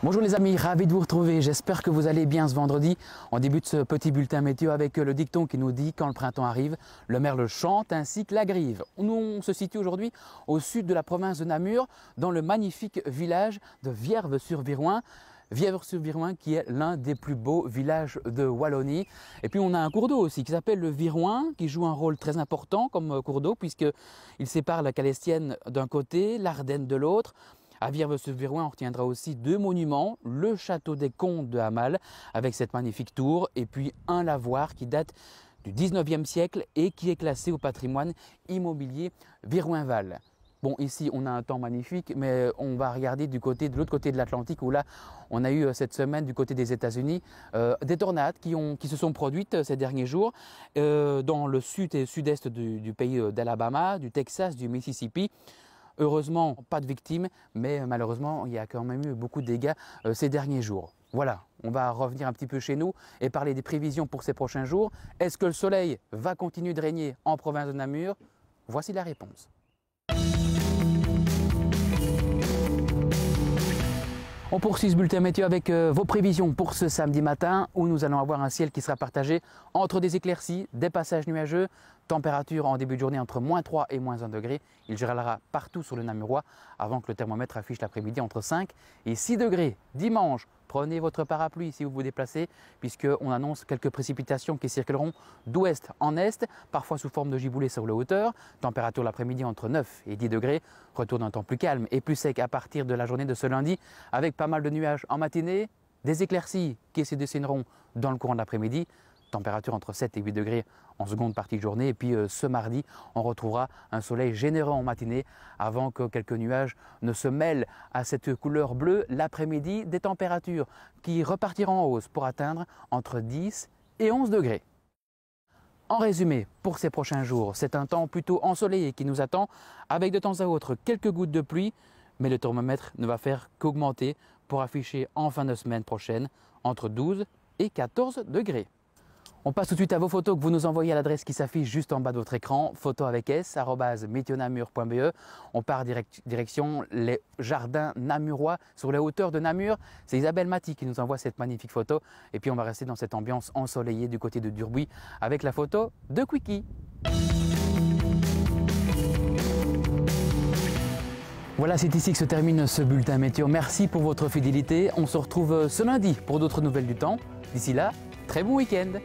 Bonjour les amis, ravi de vous retrouver. J'espère que vous allez bien ce vendredi. On débute ce petit bulletin météo avec le dicton qui nous dit quand le printemps arrive, le merle chante ainsi que la grive. Nous, on se situe aujourd'hui au sud de la province de Namur, dans le magnifique village de Vierves-sur-Viroin. Vierves-sur-Viroin qui est l'un des plus beaux villages de Wallonie. Et puis on a un cours d'eau aussi qui s'appelle le Viroin, qui joue un rôle très important comme cours d'eau puisqu'il sépare la Calestienne d'un côté, l'Ardenne de l'autre. À Vierves-sur-Viroin, on retiendra aussi deux monuments, le château des Comtes de Hamal avec cette magnifique tour et puis un lavoir qui date du 19e siècle et qui est classé au patrimoine immobilier Viroinval. Bon, ici on a un temps magnifique, mais on va regarder de l'autre côté de l'Atlantique où là on a eu cette semaine du côté des États-Unis des tornades qui se sont produites ces derniers jours dans le sud et sud-est du pays d'Alabama, du Texas, du Mississippi. Heureusement, pas de victimes, mais malheureusement, il y a quand même eu beaucoup de dégâts ces derniers jours. Voilà, on va revenir un petit peu chez nous et parler des prévisions pour ces prochains jours. Est-ce que le soleil va continuer de régner en province de Namur? Voici la réponse. On poursuit ce bulletin météo avec vos prévisions pour ce samedi matin où nous allons avoir un ciel qui sera partagé entre des éclaircies, des passages nuageux, température en début de journée entre -3 et -1 degré. Il gèlera partout sur le Namurois avant que le thermomètre affiche l'après-midi entre 5 et 6 degrés. Dimanche, prenez votre parapluie si vous vous déplacez puisqu'on annonce quelques précipitations qui circuleront d'ouest en est, parfois sous forme de giboulées sur les hauteurs. Température l'après-midi entre 9 et 10 degrés. Retour d'un temps plus calme et plus sec à partir de la journée de ce lundi avec pas mal de nuages en matinée, des éclaircies qui se dessineront dans le courant de l'après-midi. Température entre 7 et 8 degrés en seconde partie de journée. Et puis ce mardi, on retrouvera un soleil généreux en matinée avant que quelques nuages ne se mêlent à cette couleur bleue. L'après-midi, des températures qui repartiront en hausse pour atteindre entre 10 et 11 degrés. En résumé, pour ces prochains jours, c'est un temps plutôt ensoleillé qui nous attend avec de temps à autre quelques gouttes de pluie, mais le thermomètre ne va faire qu'augmenter pour afficher en fin de semaine prochaine entre 12 et 14 degrés. On passe tout de suite à vos photos que vous nous envoyez à l'adresse qui s'affiche juste en bas de votre écran, photo@meteonamur.be. On part direction les jardins namurois sur les hauteurs de Namur. C'est Isabelle Maty qui nous envoie cette magnifique photo. Et puis on va rester dans cette ambiance ensoleillée du côté de Durbuy avec la photo de Quickie. Voilà, c'est ici que se termine ce bulletin météo. Merci pour votre fidélité. On se retrouve ce lundi pour d'autres nouvelles du temps. D'ici là, très bon week-end.